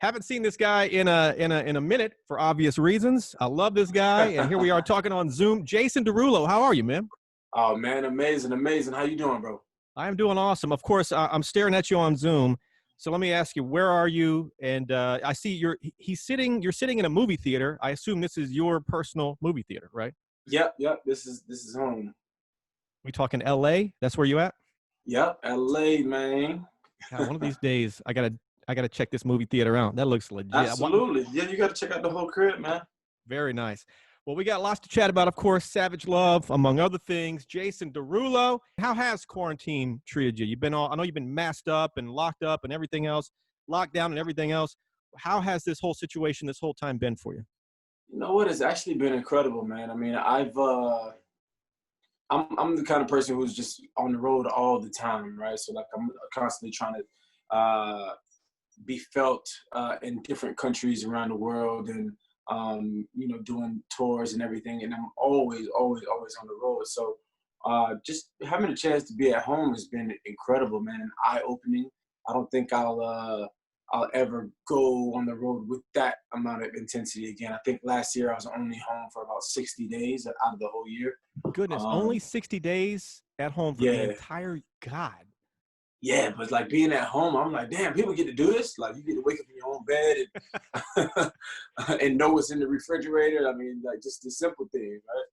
Haven't seen this guy in a minute for obvious reasons. I love this guy, and here we are talking on Zoom. Jason Derulo, how are you, man? Oh man, amazing. How you doing, bro? I am doing awesome. Of course, I'm staring at you on Zoom. So let me ask you, where are you? And I see you're sitting in a movie theater. I assume this is your personal movie theater, right? Yep. This is home. We talking L.A.? That's where you at? Yep, LA, man. God, one of these days, I gotta check this movie theater out. That looks legit. Absolutely. Yeah, you got to check out the whole crib, man. Very nice. Well, we got lots to chat about, of course, Savage Love, among other things. Jason Derulo, how has quarantine treated you? I know you've been masked up and locked up and everything else, locked down and everything else. How has this whole situation, this whole time been for you? You know what? It's actually been incredible, man. I mean, I'm the kind of person who's just on the road all the time, right? So like I'm constantly trying to be felt in different countries around the world, and doing tours and everything. And I'm always on the road. So just having a chance to be at home has been incredible, man, and eye-opening. I don't think I'll ever go on the road with that amount of intensity again. I think last year I was only home for about 60 days out of the whole year. Goodness, only 60 days at home for the entire God. Yeah, but like being at home, I'm like, damn, people get to do this. Like you get to wake up in your own bed and, and know what's in the refrigerator. I mean, like just the simple thing, right?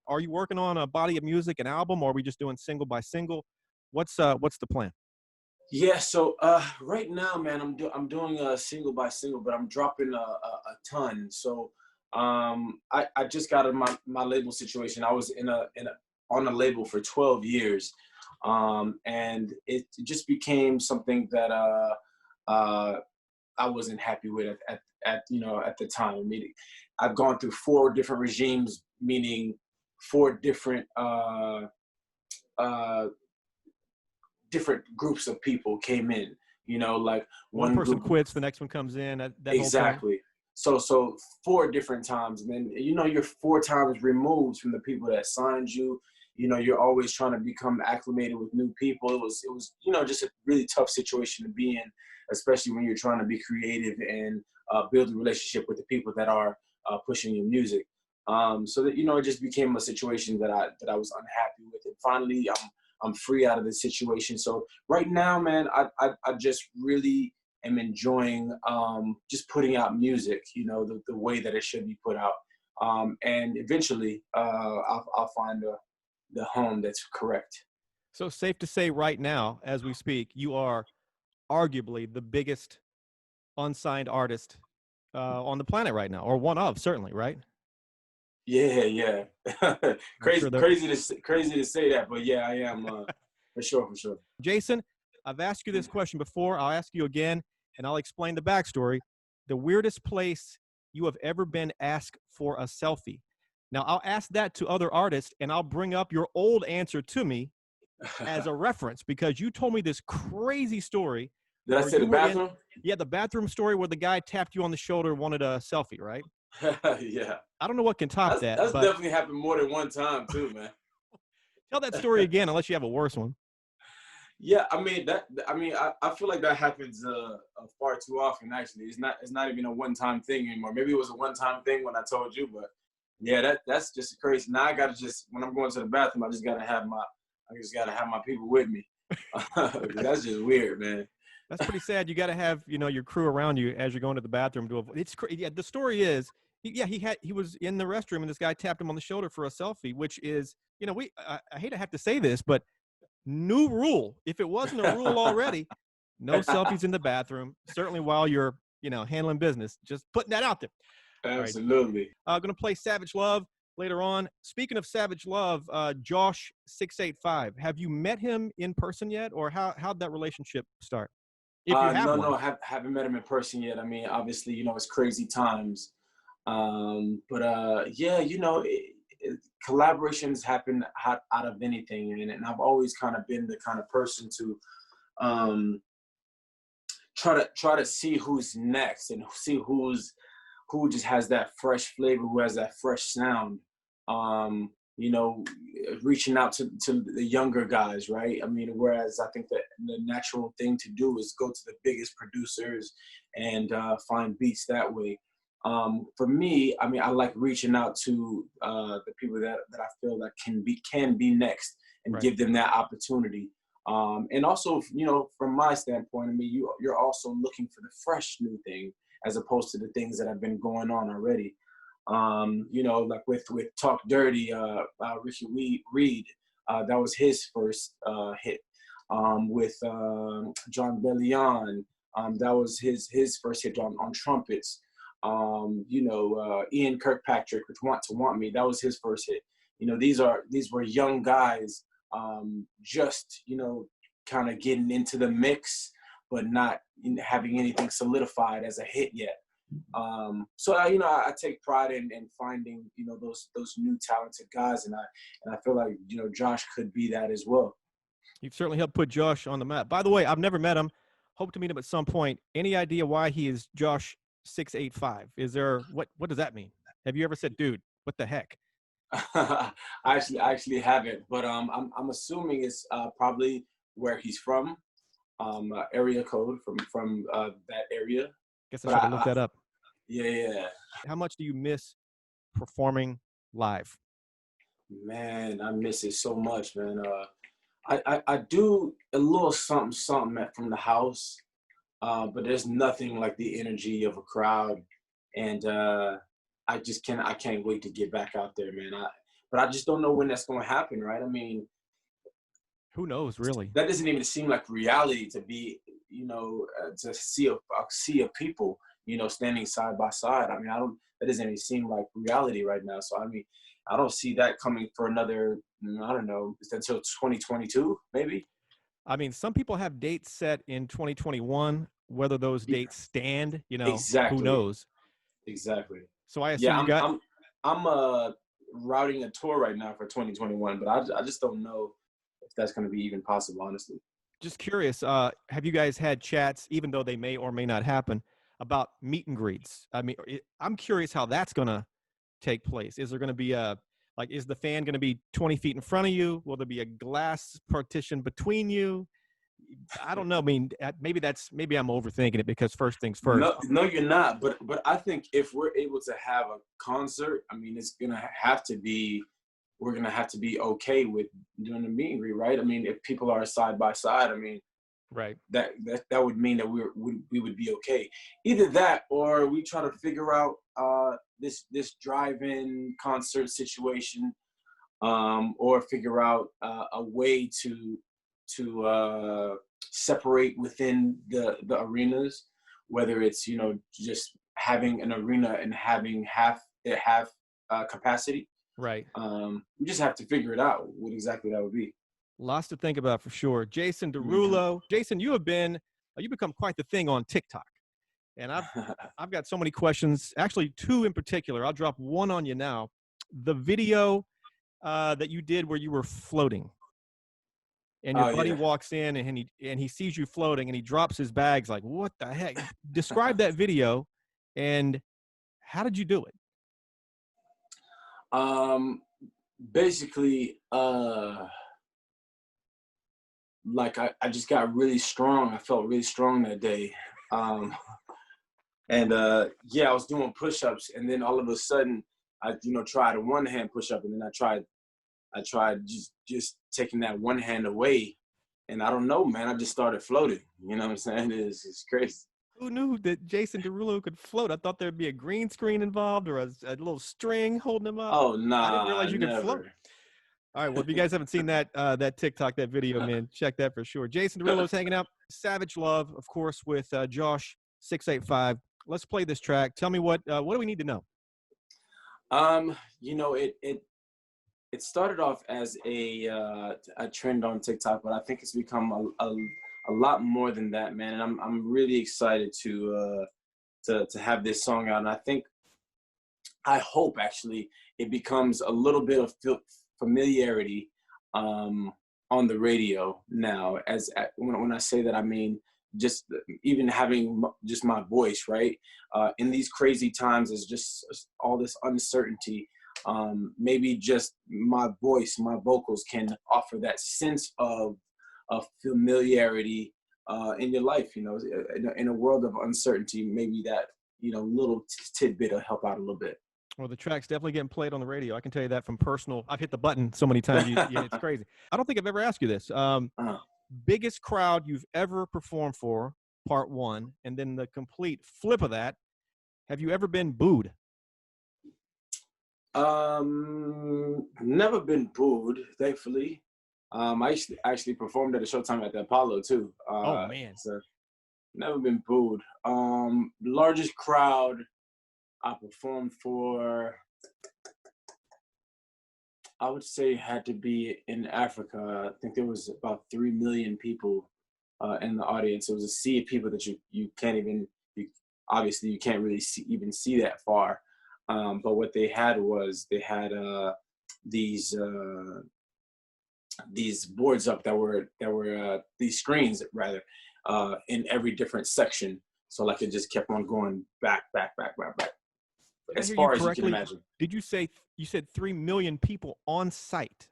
Are you working on a body of music, an album, or are we just doing single by single? What's the plan? Yeah, so right now, man, I'm doing a single by single, but I'm dropping a ton. So I just got in my label situation. I was on a label for 12 years. And it just became something that I wasn't happy with at the time. I mean, I've gone through 4 different regimes, meaning 4 different groups of people came in. Like One person group quits, the next one comes in. That exactly. Whole So 4 different times, and then you're 4 times removed from the people that signed you. You're always trying to become acclimated with new people. It was just a really tough situation to be in, especially when you're trying to be creative and build a relationship with the people that are pushing your music. So that it just became a situation that I was unhappy with. And finally, I'm free out of this situation. So right now, man, I just really am enjoying just putting out music, the way that it should be put out. And eventually, I'll find the home that's correct. So safe to say right now, as we speak, you are arguably the biggest unsigned artist on the planet right now, or one of, certainly, right? Yeah. Crazy, sure crazy to say that, but yeah, I am for sure. Jason, I've asked you this question before. I'll ask you again, and I'll explain the backstory. The weirdest place you have ever been asked for a selfie. Now, I'll ask that to other artists, and I'll bring up your old answer to me as a reference, because you told me this crazy story. Did I say the bathroom? The bathroom story where the guy tapped you on the shoulder and wanted a selfie, right? Yeah. I don't know what can top that. That's definitely happened more than one time too, man. Tell that story again, unless you have a worse one. Yeah, I feel like that happens far too often. Actually, it's not even a one-time thing anymore. Maybe it was a one-time thing when I told you, but yeah, that's just crazy. Now I gotta when I'm going to the bathroom, I just gotta have my people with me. That's just weird, man. That's pretty sad. You got to have your crew around you as you're going to the bathroom to avoid. It's crazy. Yeah, the story is, he was in the restroom and this guy tapped him on the shoulder for a selfie, which is I hate to have to say this, but new rule. If it wasn't a rule already, no selfies in the bathroom. Certainly while you're handling business. Just putting that out there. Absolutely. Right. Going to play Savage Love later on. Speaking of Savage Love, Josh 685. Have you met him in person yet, or how'd that relationship start? If you have one. No, I haven't met him in person yet. I mean, obviously, it's crazy times. But yeah, collaborations happen out of anything. And I've always kind of been the kind of person to try to see who's next and see who just has that fresh flavor, who has that fresh sound. you know, reaching out to the younger guys, right? I mean, whereas I think that the natural thing to do is go to the biggest producers and find beats that way. For me, I mean, I like reaching out to the people that I feel that can be next and Right. give them that opportunity. And also, you know, from my standpoint, I mean, you're also looking for the fresh new thing as opposed to the things that have been going on already. You know, like with Talk Dirty, Ricky Reed, that was his first hit. With John Bellion, that was his first hit on trumpets. You know, Ian Kirkpatrick with Want to Want Me, that was his first hit. You know, these were young guys, just, you know, kind of getting into the mix, but not having anything solidified as a hit yet. So you know, I take pride in finding, you know, those new talented guys, and I feel like, you know, Josh could be that as well. You've certainly helped put Josh on the map. By the way, I've never met him. Hope to meet him at some point. Any idea why he is Josh 685? Is there what does that mean? Have you ever said, dude, what the heck? I actually haven't, but I'm assuming it's probably where he's from, area code from that area. Guess I But should have looked that up. yeah, yeah. How much do you miss performing live? Man, I miss it so much, man. I do a little something from the house, but there's nothing like the energy of a crowd, and I can't wait to get back out there, man. But I just don't know when that's going to happen, right? I mean, Who knows, really? that doesn't even seem like reality to be, you know, to see a sea of people, you know, standing side by side. I mean, that doesn't even seem like reality right now. So I mean, I don't see that coming for another, I don't know, until 2022, maybe. I mean, some people have dates set in 2021. Whether those Yeah, dates stand, you know, who exactly, knows? exactly. So I Yeah, assume you got. I'm routing a tour right now for 2021, but I just don't know if that's going to be even possible, honestly. Just curious, have you guys had chats, even though they may or may not happen, about meet and greets? I mean, I'm curious how that's going to take place. Is there going to be is the fan going to be 20 feet in front of you? Will there be a glass partition between you? I don't know. I mean, maybe I'm overthinking it because first things first. No, no, you're not. But I think if we're able to have a concert, I mean, we're gonna have to be okay with doing a meet and greet, right? I mean, if people are side by side, I mean, Right. that would mean that we would be okay. Either that, or we try to figure out this drive-in concert situation, or figure out a way to separate within the arenas, whether it's, you know, just having an arena and having half capacity. Right. We just have to figure it out what exactly that would be. Lots to think about for sure. Jason Mhm. Derulo. Jason, you become quite the thing on TikTok. And I've got so many questions, actually two in particular. I'll drop one on you now. The video that you did where you were floating and your Oh buddy yeah. walks in and he sees you floating and he drops his bags like, what the heck? Describe that video and how did you do it? Um, Basically, like I just got really strong. I felt really strong that day. Um, and yeah, I was doing push-ups, and then all of a sudden, I, you know, tried a one-hand push-up, and then I tried just taking that one hand away, and I don't know, man. I just started floating. You know what I'm saying? It's crazy. Who knew that Jason Derulo could float? I thought there'd be a green screen involved or a little string holding him up. Oh I didn't nah, realize you could float. never. All right. Well, if you guys haven't seen that TikTok, that video, man, check that for sure. Jason Derulo's hanging out. Savage Love, of course, with Josh 685. Let's play this track. Tell me what do we need to know? You know, it started off as a trend on TikTok, but I think it's become a lot more than that, man. And I'm really excited to have this song out. And I hope actually it becomes a little bit of familiarity on the radio now. When I say that, I mean just even having just my voice, right? In these crazy times, there's just all this uncertainty. maybe just my voice, my vocals can offer that sense of familiarity in your life. In a world of uncertainty, maybe that little tidbit will help out a little bit. Well, the track's definitely getting played on the radio. I can tell you that from personal. I've hit the button so many times. It's crazy. I don't think I've ever asked you this. Biggest crowd you've ever performed for, part one, and then the complete flip of that. Have you ever been booed? Never been booed, thankfully. I actually performed at a Showtime at the Apollo too. Oh man. So never been booed. Largest crowd I performed for, I would say, had to be in Africa. I think there was about 3 million people in the audience. It was a sea of people that you can't even, obviously you can't really even see that far. But what they had was these boards up that were these screens rather in every different section. So like it just kept on going back, as far as you can imagine. Did you say you said 3 million people on site?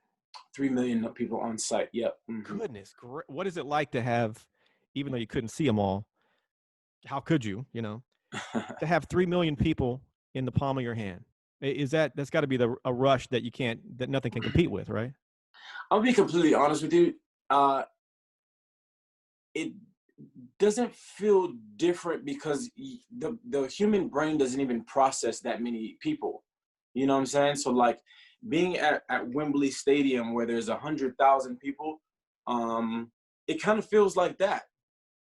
3 million people on site. Yep. Mm-hmm. Goodness, what is it like to have, even though you couldn't see them all? How could you? To have 3 million people in the palm of your hand? That's got to be a rush that nothing can compete with, right? I'll be completely honest with you. It doesn't feel different because the human brain doesn't even process that many people. You know what I'm saying? So like being at Wembley Stadium where there's 100,000 people, it kind of feels like that.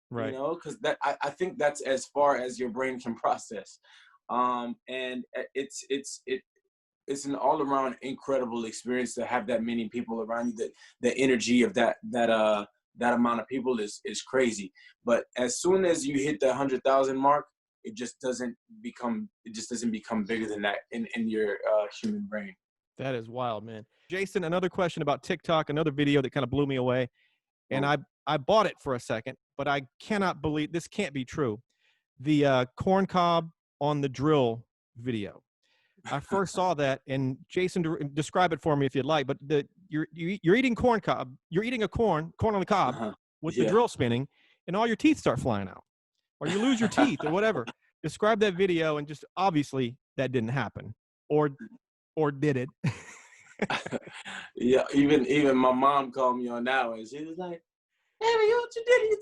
Right. Because I think that's as far as your brain can process. And it's an all-around incredible experience to have that many people around you. The energy of that amount of people is crazy. But as soon as you hit the 100,000 mark, it just doesn't become bigger than that in your human brain. That is wild, man. Jason, another question about TikTok, another video that kind of blew me away. And I bought it for a second, but I cannot believe this can't be true. The corn cob on the drill video. I first saw that, and Jason, describe it for me if you'd like. But you're eating corn cob. You're eating a corn on the cob with the drill spinning, and all your teeth start flying out, or you lose your teeth, or whatever. Describe that video, and just obviously that didn't happen, or did it? Yeah, even my mom called me on that one. She was like, "Hey, what you did to your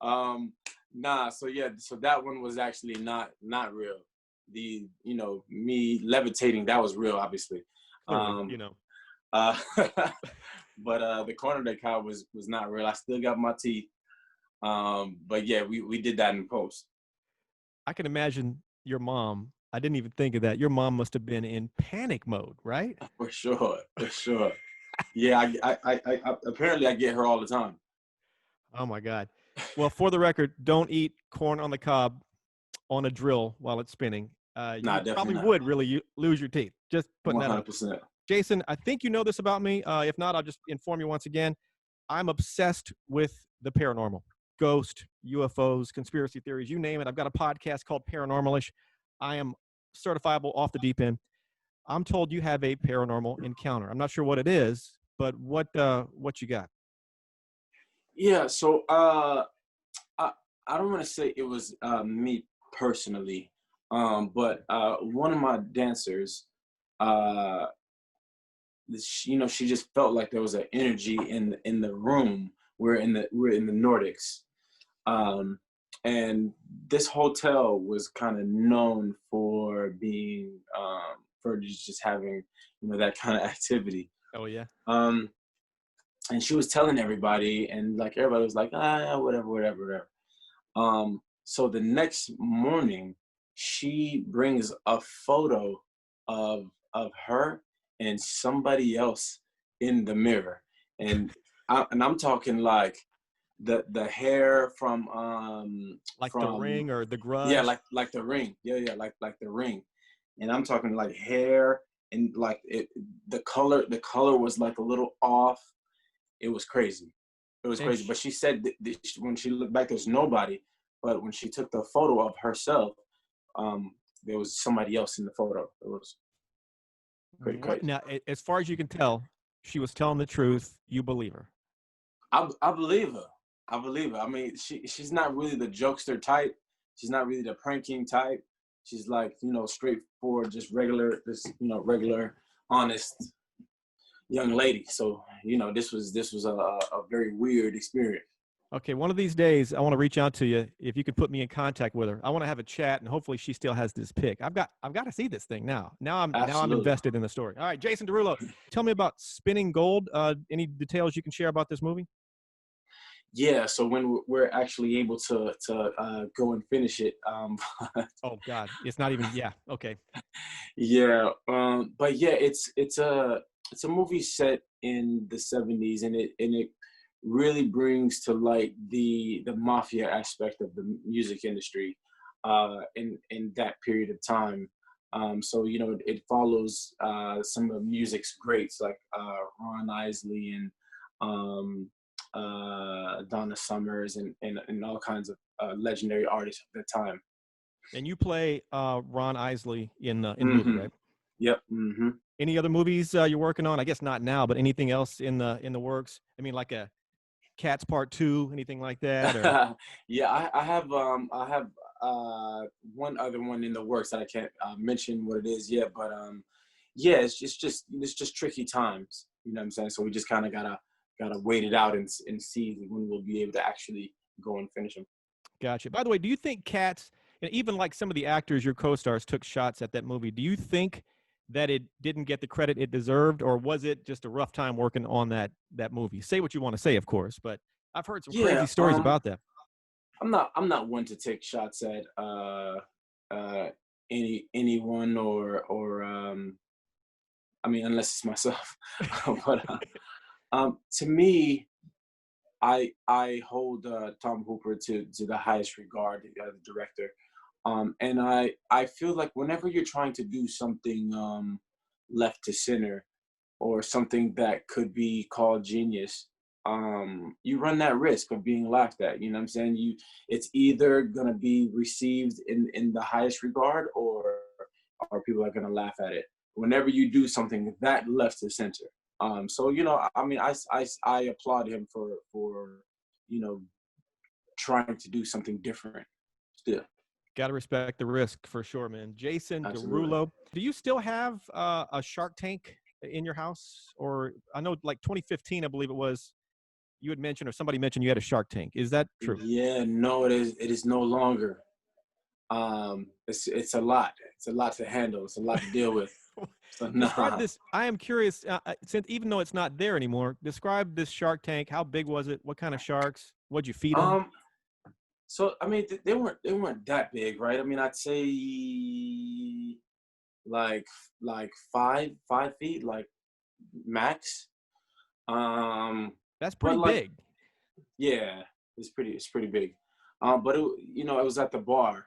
teeth?" Nah, so that one was actually not real. The me levitating, that was real, obviously. Clearly, but the corner of the cob was not real. I still got my teeth. But yeah, we did that in post. I can imagine your mom. I didn't even think of that. Your mom must have been in panic mode, right? For sure. Yeah, I apparently I get her all the time. Oh my God. Well, for the record, don't eat corn on the cob on a drill while it's spinning. You probably would really lose your teeth. Just putting 100%. That up. Jason, I think you know this about me. If not, I'll just inform you once again. I'm obsessed with the paranormal, ghost, UFOs, conspiracy theories, you name it. I've got a podcast called Paranormalish. I am certifiable off the deep end. I'm told you have a paranormal encounter. I'm not sure what it is, but what you got? Yeah, so I don't want to say it was me personally, but one of my dancers, she just felt like there was an energy in the room. We're in the Nordics, and this hotel was kind of known for being for just having that kind of activity. Oh yeah. And she was telling everybody, and like everybody was like, whatever. So the next morning, she brings a photo of her and somebody else in the mirror, and I'm talking like the hair from The Ring or The Grudge. Yeah, like The Ring. Yeah, like The Ring, and I'm talking like hair and like the color was like a little off. It was crazy. Crazy. But she said when she looked back, there's nobody. But when she took the photo of herself, there was somebody else in the photo. It was pretty What crazy. now? As far as you can tell, she was telling the truth. You believe her. I believe her. I believe her. I mean, she's not really the jokester type. She's not really the pranking type. She's like, straightforward, just regular, regular, honest young lady. So, this was a very weird experience. Okay, one of these days, I want to reach out to you. If you could put me in contact with her, I want to have a chat, and hopefully, she still has this pic. I've got to see this thing now. Now I'm Absolutely. invested in the story. All right, Jason Derulo, tell me about Spinning Gold. Any details you can share about this movie? Yeah. So when we're actually able to go and finish it, Oh God, it's not even. Yeah, okay. yeah. But yeah, it's a movie set in the '70s, and it really brings to light the mafia aspect of the music industry in that period of time. So it follows some of music's greats like Ron Isley and um, Donna Summers and all kinds of legendary artists of the time. And you play Ron Isley in the movie, Hmm. right? Yep. Hmm. Any other movies you're working on? I guess not now, but anything else in the works? I mean, like a Cats Part Two, anything like that, or Yeah, I have one other one in the works that I can't mention what it is yet, but yeah, it's just tricky times. You know what I'm saying? So we just kind of gotta wait it out and see when we'll be able to actually go and finish them. gotcha. By the way, do you think Cats, and even like some of the actors, your co-stars, took shots at that movie? Do you think that it didn't get the credit it deserved, or was it just a rough time working on that movie? Say what you want to say, of course, but I've heard some Yeah, crazy stories about that. I'm not one to take shots at uh anyone or I mean unless it's myself. But to me, I hold Tom Hooper to the highest regard, the director. And I feel like whenever you're trying to do something left to center or something that could be called genius, you run that risk of being laughed at. You know what I'm saying? It's either gonna be received in the highest regard or people are gonna laugh at it. Whenever you do something that left to center. So I mean, I applaud him for you know trying to do something different. Still, Got to respect the risk for sure, man. Jason absolutely. Derulo, do you still have a Shark Tank in your house? Or I know, like 2015, I believe it was. You had mentioned, or somebody mentioned, you had a Shark Tank. Is that true? Yeah, no, it is no longer. It's a lot. It's a lot to handle. It's a lot to deal with. So Describe nah. this. I am curious, since even though it's not there anymore, describe this Shark Tank. How big was it? What kind of sharks? What'd you feed them? Um. So I mean, they weren't that big, right? I mean, I'd say like like 5 feet, like max. Um. That's pretty But like, big. yeah, it's pretty big. But it was at the bar,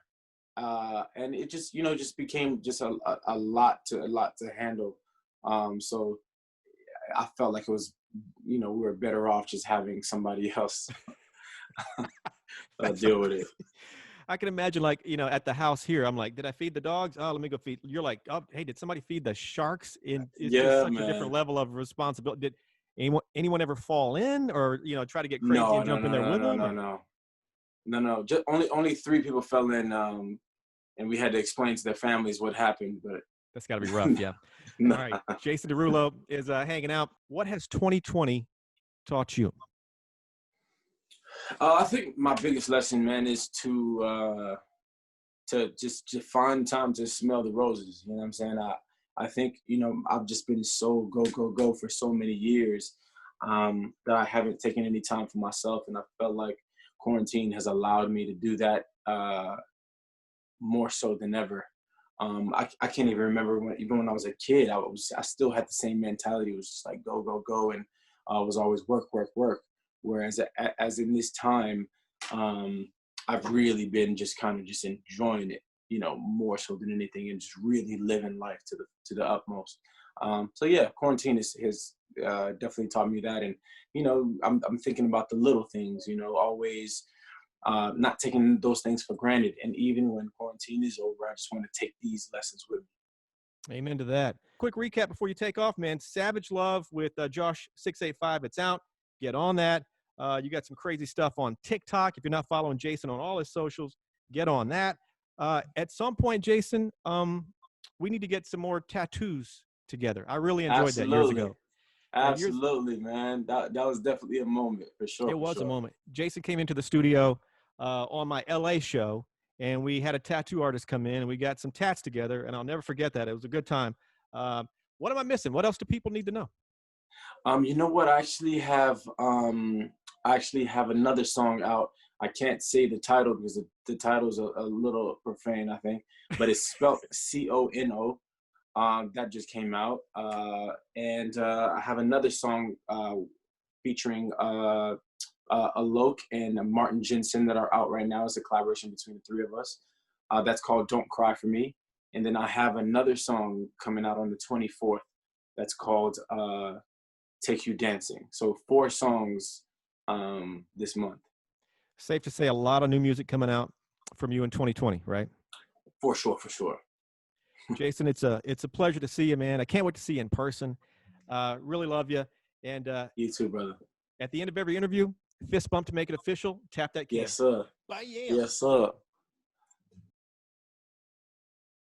and it just became just a lot to handle. So I felt like it was, we were better off just having somebody else That's deal with it. I can imagine, like, at the house here, I'm like, did I feed the dogs? Oh, let me go feed. You're like, oh, hey, did somebody feed the sharks? It's just Yeah, such a different man. level of responsibility. Did anyone ever fall in, or try to get crazy No, and no, jump in no, there no, with no, them? no, Or no, no, no. Just only three people fell in, and we had to explain to their families what happened. that's got to be rough. But Yeah. All no. right. Jason Derulo is hanging out. What has 2020 taught you? I think my biggest lesson, man, is to just to find time to smell the roses. You know what I'm saying? I think I've just been so go go go for so many years, that I haven't taken any time for myself, and I felt like quarantine has allowed me to do that more so than ever. I can't even remember even when I was a kid, I still had the same mentality. It was just like go go go, and it was always work work work. Whereas as in this time, um, I've really been just kind of just enjoying it, more so than anything, and just really living life to the utmost. So yeah, quarantine has definitely taught me that, and I'm thinking about the little things, always not taking those things for granted. And even when quarantine is over, I just want to take these lessons with me. Amen to that. Quick recap before you take off, man. Savage Love with Josh 685. It's out. Get on that. You got some crazy stuff on TikTok. If you're not following Jason on all his socials, get on that. At some point, Jason, we need to get some more tattoos together. I really enjoyed that years Absolutely. ago. And years Absolutely, man. That was definitely a moment for sure. It For was a sure. moment. Jason came into the studio on my LA show, and we had a tattoo artist come in, and we got some tats together, and I'll never forget that. It was a good time. What am I missing? What else do people need to know? You know what? I actually have another song out. I can't say the title because the title's a little profane, I think, but it's spelled Cono. That just came out, and I have another song featuring Alok and Martin Jensen that are out right now. It's a collaboration between the three of us. That's called "Don't Cry for Me," and then I have another song coming out on the 24th. That's called "Take You Dancing." So 4 songs this month. Safe to say a lot of new music coming out from you in 2020, right? For sure, for sure. Jason, it's a pleasure to see you, man. I can't wait to see you in person. Really love you. And You too, brother. at the end of every interview, fist bump to make it official. Tap that can. Yes, sir. Bye, yeah. Yes, sir.